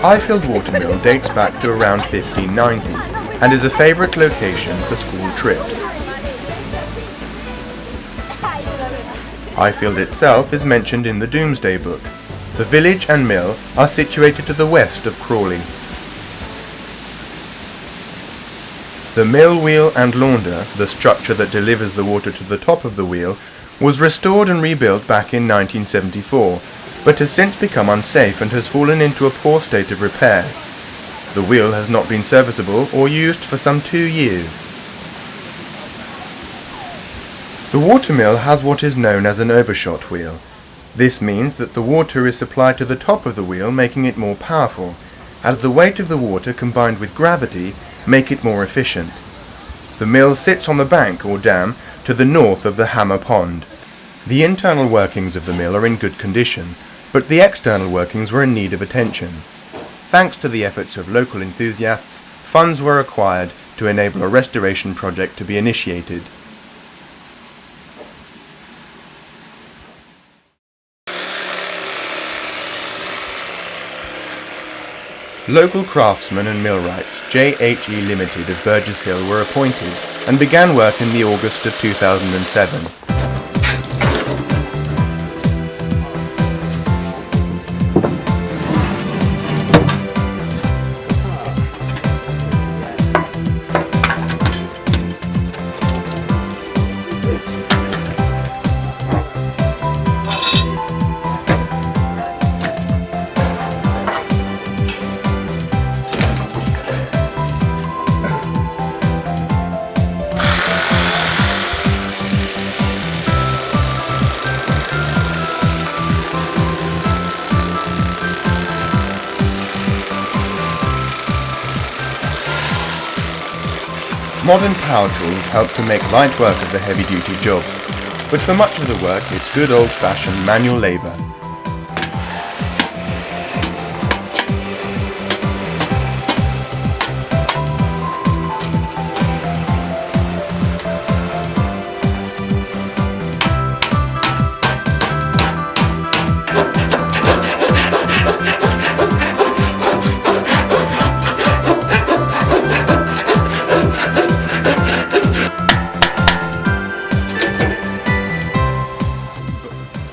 Ifield Watermill dates back to around 1590 and is a favourite location for school trips. Ifield itself is mentioned in the Domesday Book. The village and mill are situated to the west of Crawley. The mill wheel and launder, the structure that delivers the water to the top of the wheel, was restored and rebuilt back in 1974, but has since become unsafe and has fallen into a poor state of repair. The wheel has not been serviceable or used for some 2 years. The watermill has what is known as an overshot wheel. This means that the water is supplied to the top of the wheel, making it more powerful, as the weight of the water combined with gravity make it more efficient. The mill sits on the bank or dam to the north of the Hammer Pond. The internal workings of the mill are in good condition, but the external workings were in need of attention. Thanks to the efforts of local enthusiasts, funds were acquired to enable a restoration project to be initiated. Local craftsmen and millwrights J.H.E. Limited of Burgess Hill were appointed and began work in the August of 2007. Modern power tools help to make light work of the heavy-duty jobs, but for much of the work it's good old-fashioned manual labour.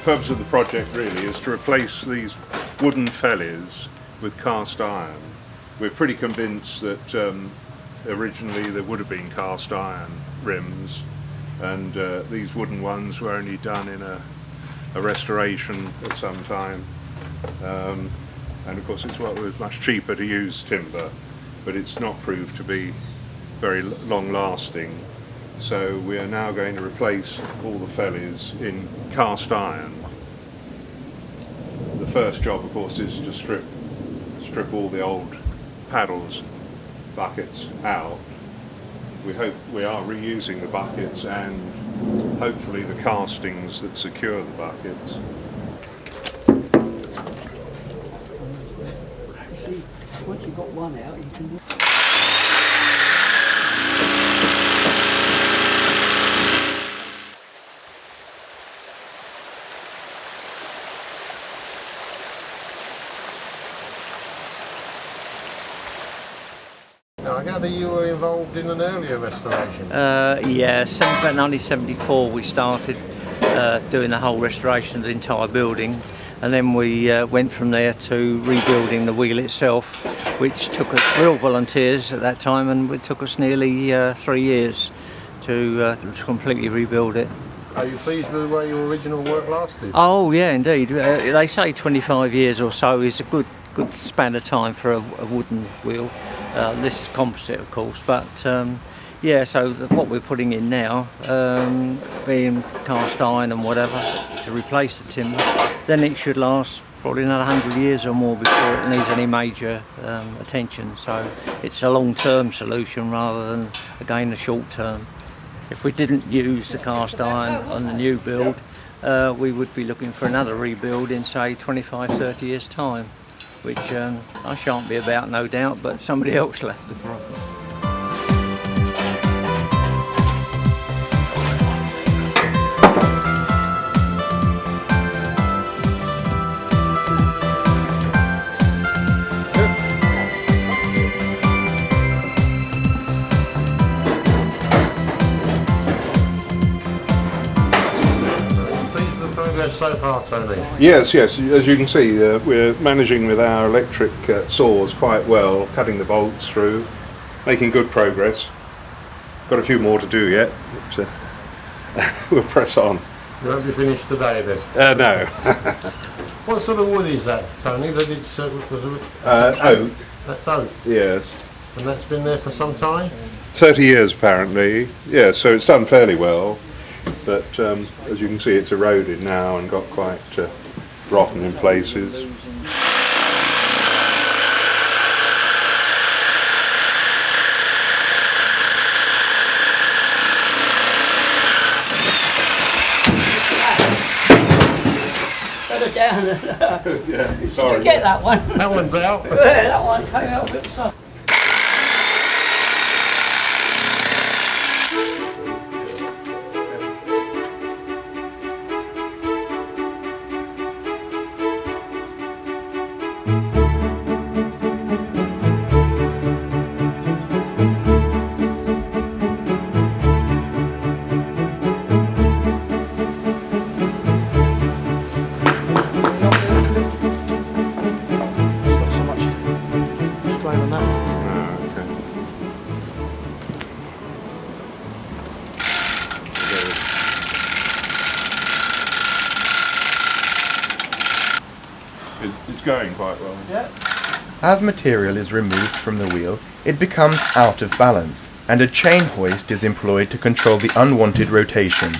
The purpose of the project really is to replace these wooden fellies with cast iron. We're pretty convinced that originally there would have been cast iron rims, and these wooden ones were only done in a restoration at some time, and of course it was much cheaper to use timber, but it's not proved to be very long lasting. So we are now going to replace all the fellies in cast iron. The first job, of course, is to strip all the old paddles, buckets out. We are reusing the buckets and hopefully the castings that secure the buckets. Actually, once you've got one out, you can... I gather you were involved in an earlier restoration. Yeah, about 1974 we started doing the whole restoration of the entire building, and then we went from there to rebuilding the wheel itself, which took us real volunteers at that time, and it took us nearly 3 years to completely rebuild it. Are you pleased with the way your original work lasted? Oh yeah, indeed. They say 25 years or so is a good span of time for a wooden wheel. This is composite, of course, but yeah, so what we're putting in now, being cast iron and whatever, to replace the timber, then it should last probably another 100 years or more before it needs any major attention. So it's a long-term solution rather than, again, a short-term. If we didn't use the cast iron on the new build, we would be looking for another rebuild in, say, 25-30 years' time, which I shan't be about, no doubt, but somebody else will have the problem. Good. progress so far, Tony? Yes, yes. As you can see, we're managing with our electric saws quite well, cutting the bolts through, making good progress. Got a few more to do yet, but we'll press on. You won't be finished today then? No. What sort of wood is that, Tony? That it's Oak, That's oak, yes. and that's been there for some time. 30 years apparently. Yeah, so it's done fairly well, but as you can see, it's eroded now and got quite rotten in places. Better down. Yeah, sorry. Get that one. That one's out. Yeah, that one came out a bit soft. There's not so much strain on that. Okay. It's going quite well. Yeah. As material is removed from the wheel, it becomes out of balance, and a chain hoist is employed to control the unwanted rotation.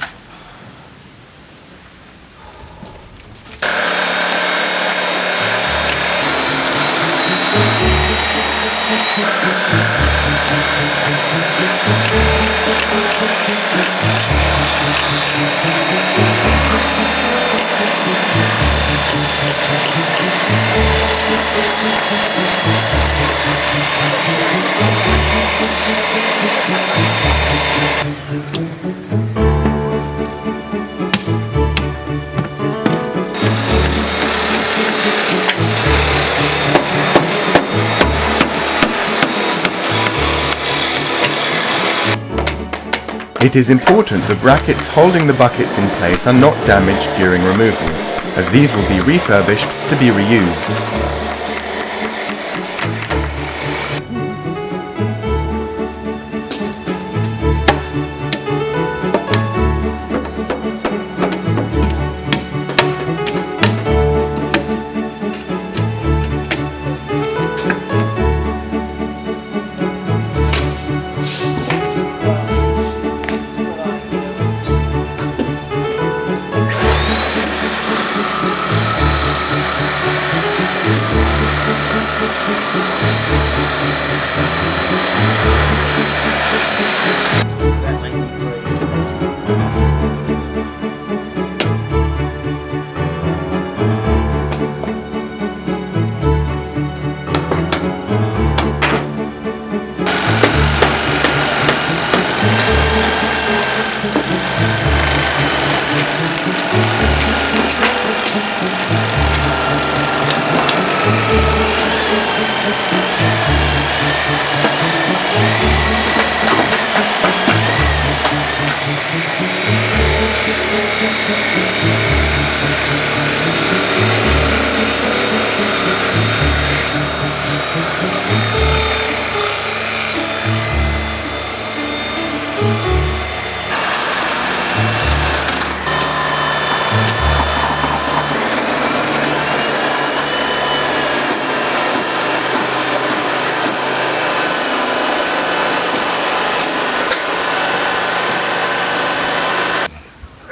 It is important the brackets holding the buckets in place are not damaged during removal, as these will be refurbished to be reused.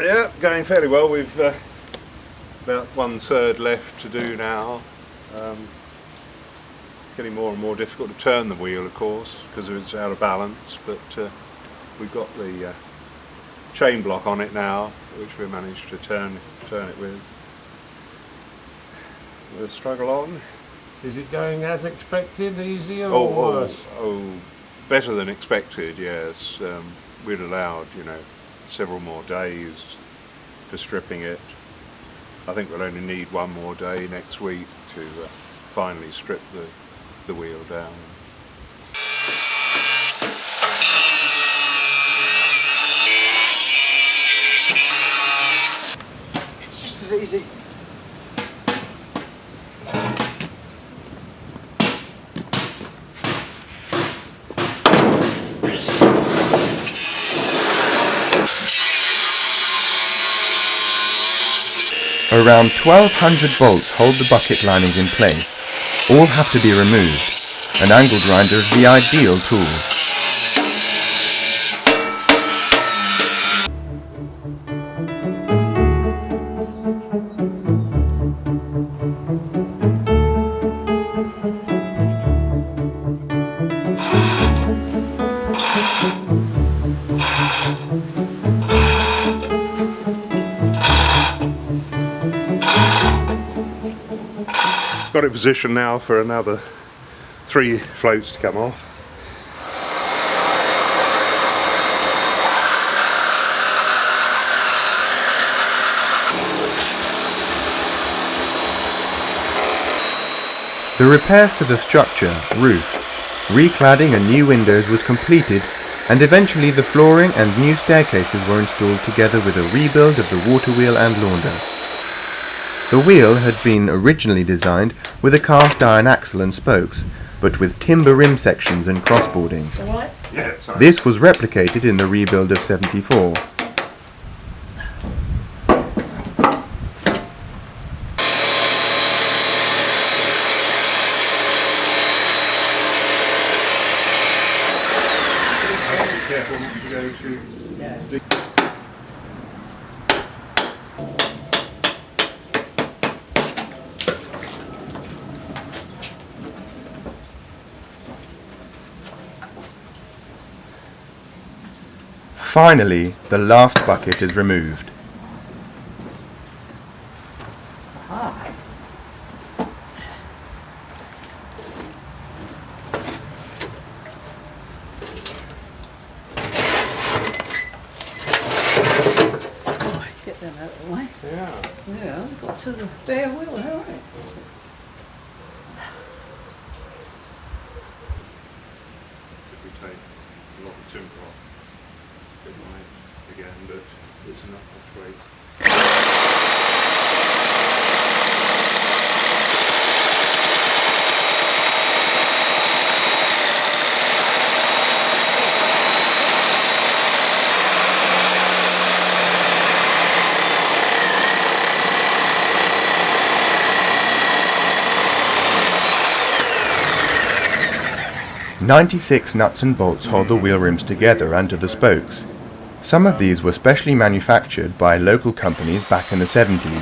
Yeah, going fairly well. We've about 1/3 left to do now. It's getting more and more difficult to turn the wheel, of course, because it's out of balance, but we've got the chain block on it now, which we managed to turn it with. We'll struggle on. Is it going as expected, easier or worse? Better than expected, yes. We'd allowed, several more days for stripping it. I think we'll only need one more day next week to finally strip the wheel down. It's just as Around 1200 bolts hold the bucket linings in place. All have to be removed. An angle grinder is the ideal tool. Got it positioned now for another 3 floats to come off. The repairs to the structure, roof, recladding and new windows was completed, and eventually the flooring and new staircases were installed together with a rebuild of the water wheel and launder. The wheel had been originally designed with a cast iron axle and spokes, but with timber rim sections and crossboarding. Alright? Yeah, sorry. This was replicated in the rebuild of '74. Careful not to go too deep. Finally, the last bucket is removed. Ah. Get them out of the way. Yeah. Yeah, I've got to the bare wheel, haven't I? If we take a lot of timber off, it might again, but it's enough weight. "96 nuts and bolts hold the wheel rims together and to the spokes. Some of these were specially manufactured by local companies back in the '70s.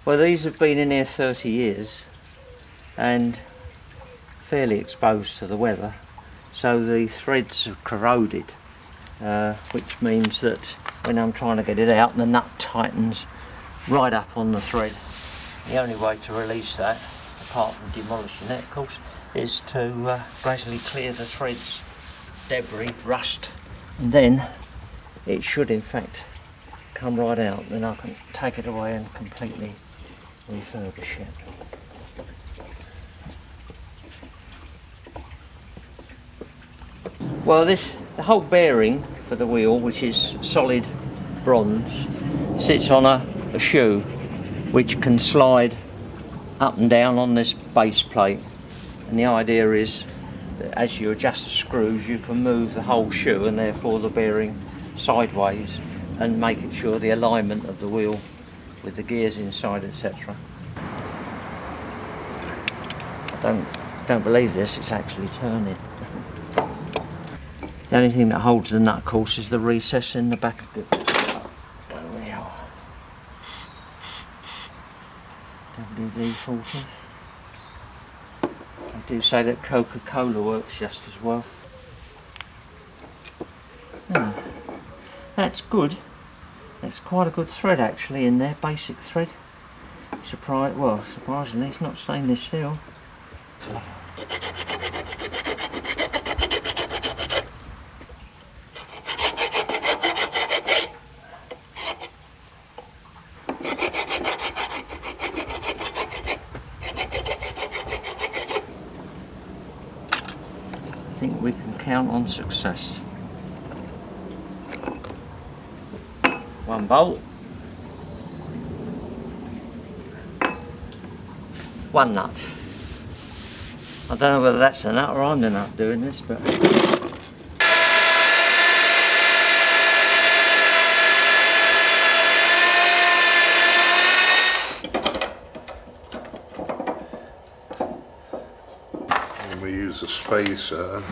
Well, these have been in here 30 years and fairly exposed to the weather, so the threads have corroded, which means that when I'm trying to get it out, the nut tightens right up on the thread. The only way to release that, apart from demolishing it, of course, is to gradually clear the threads, debris, rust, and then it should in fact come right out. Then I can take it away and completely refurbish it. Well, the whole bearing for the wheel, which is solid bronze, sits on a shoe which can slide up and down on this base plate, and the idea is that as you adjust the screws you can move the whole shoe and therefore the bearing sideways and make it sure the alignment of the wheel with the gears inside, etc. I don't believe this, it's actually turning. The only thing that holds the nut, of course, is the recess in the back of the WD-40. I do say that Coca-Cola works just as well. That's good. That's quite a good thread actually in there, basic thread. Surprisingly it's not stainless steel. I think we can count on success. One bolt. One nut. I don't know whether that's a nut or I'm the nut doing this, but... And we use a spacer.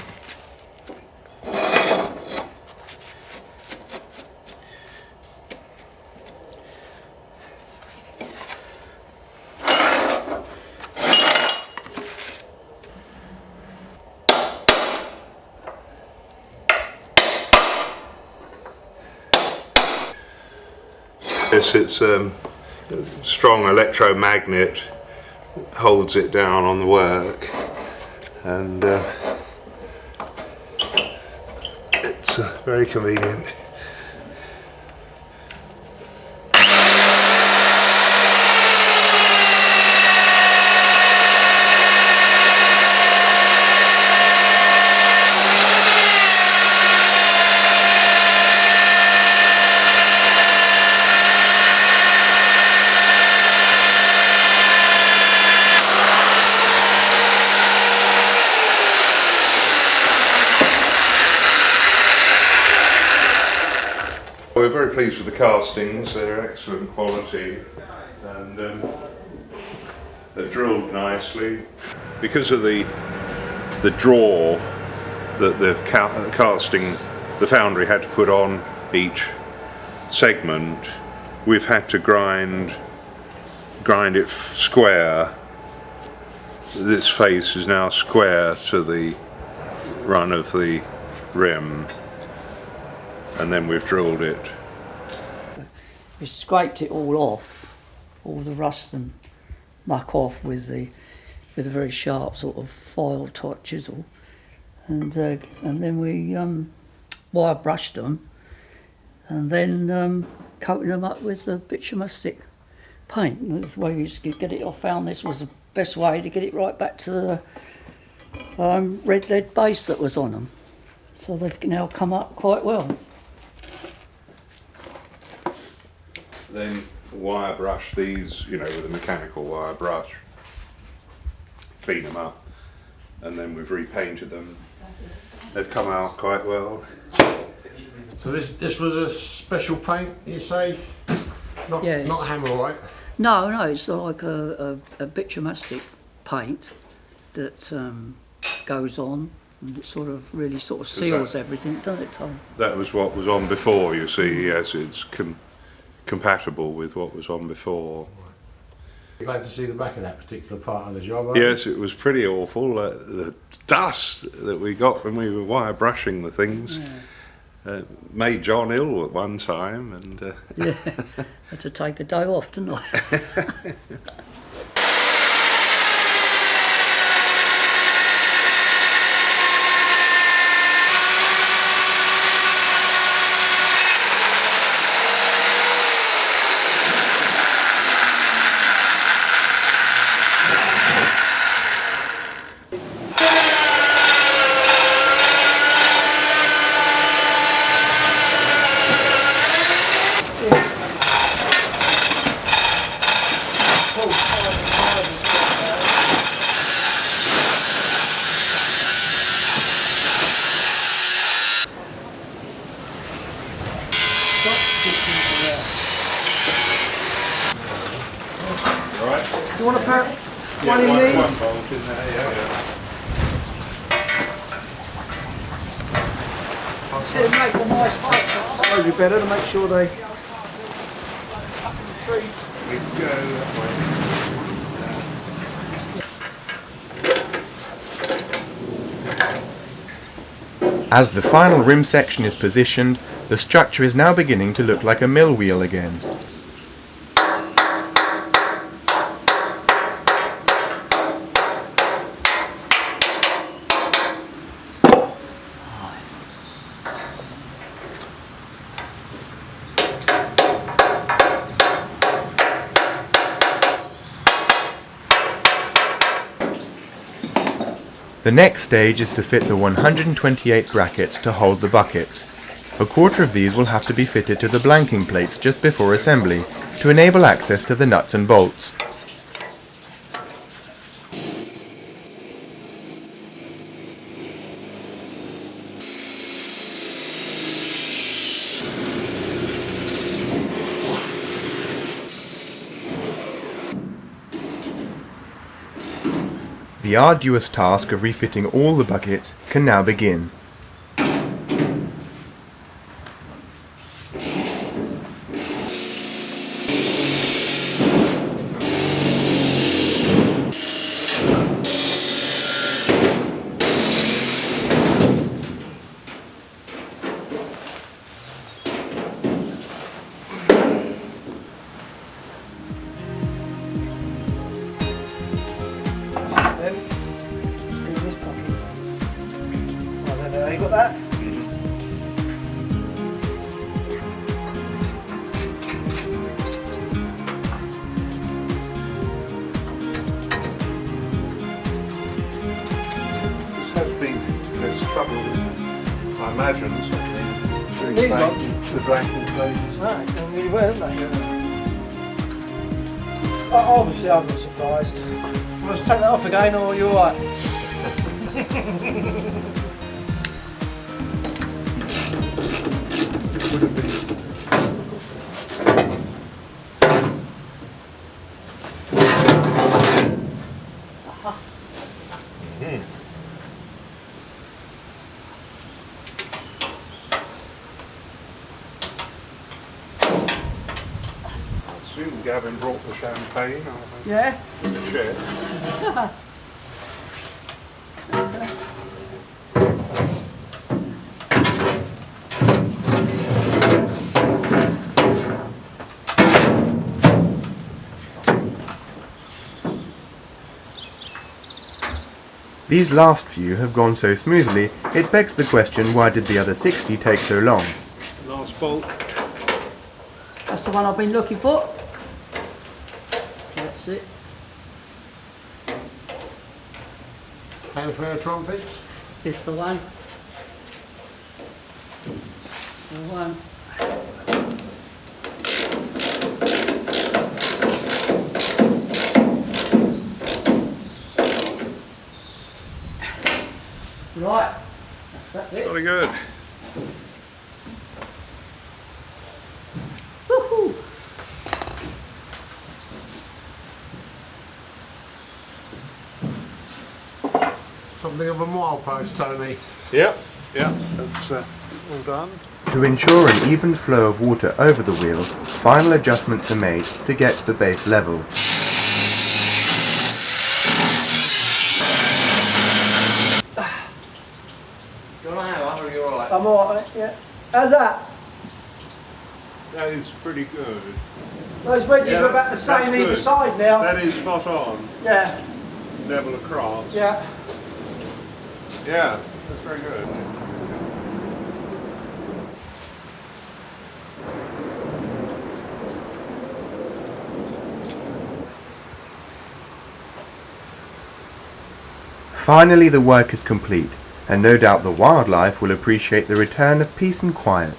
Yes, it's a strong electromagnet, holds it down on the work, and it's very convenient. We're very pleased with the castings, they're excellent quality, and they're drilled nicely. Because of the draw that the casting, the foundry had to put on each segment, we've had to grind it square. This face is now square to the run of the rim, and then we've drilled it. We scraped it all off, all the rust and muck off with a very sharp sort of file type chisel, and then we wire brushed them, and then coated them up with the bitumistic paint. And that's the way we used to get it. I found this was the best way to get it right back to the red lead base that was on them. So they've now come up quite well. Then wire brush these, you know, with a mechanical wire brush, clean them up, and then we've repainted them. They've come out quite well. So this was a special paint, you say? Not hammerite? No, it's like a bitumistic paint that goes on and it sort of really sort of seals everything, doesn't it, Tom? That was what was on before, you see. Yes, it's compatible with what was on before. You're glad to see the back of that particular part of the job, aren't Yes, it was pretty awful. The dust that we got when we were wire brushing the things made John ill at one time, and Yeah, had to take a day off, didn't I? Do you want to put one in these? One bolt in there, yeah. It'll make a nice height. Probably better to make sure they... We can go that way. As the final rim section is positioned, the structure is now beginning to look like a mill wheel again. The next stage is to fit the 128 brackets to hold the buckets. A quarter of these will have to be fitted to the blanking plates just before assembly to enable access to the nuts and bolts. The arduous task of refitting all the buckets can now begin. You got that? This has been less trouble, I imagine, These are. the blanking plates. Right, done really well, haven't they? Obviously, I'm not surprised. Let's take that off again, or you're alright? I assume Gavin brought the champagne Yeah. in the shed. These last few have gone so smoothly, it begs the question, why did the other 60 take so long? Last bolt. That's the one I've been looking for. That's it. Fanfare trumpets. This the one. The one. Right. That's that bit. Very good. Woohoo! Something of a milepost, Tony. Yeah, that's all done. To ensure an even flow of water over the wheel, final adjustments are made to get the base level. You want a hammer or are you alright? I'm alright, yeah. How's that? That is pretty good. Those wedges Yeah, are about the same that's either good. side now. That is spot on. Yeah, Level across. yeah. Yeah, that's very good. Finally, the work is complete, and no doubt the wildlife will appreciate the return of peace and quiet.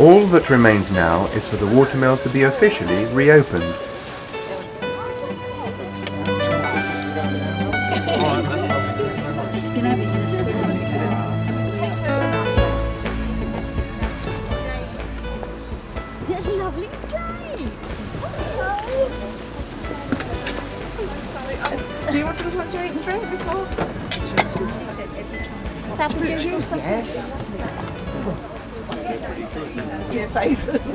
All that remains now is for the watermill to be officially reopened. It's a lovely day. Do you want to just to eat and drink before? Apple juice or something? Yes. Your faces.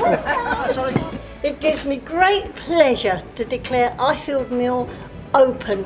It gives me great pleasure to declare Ifield Mill open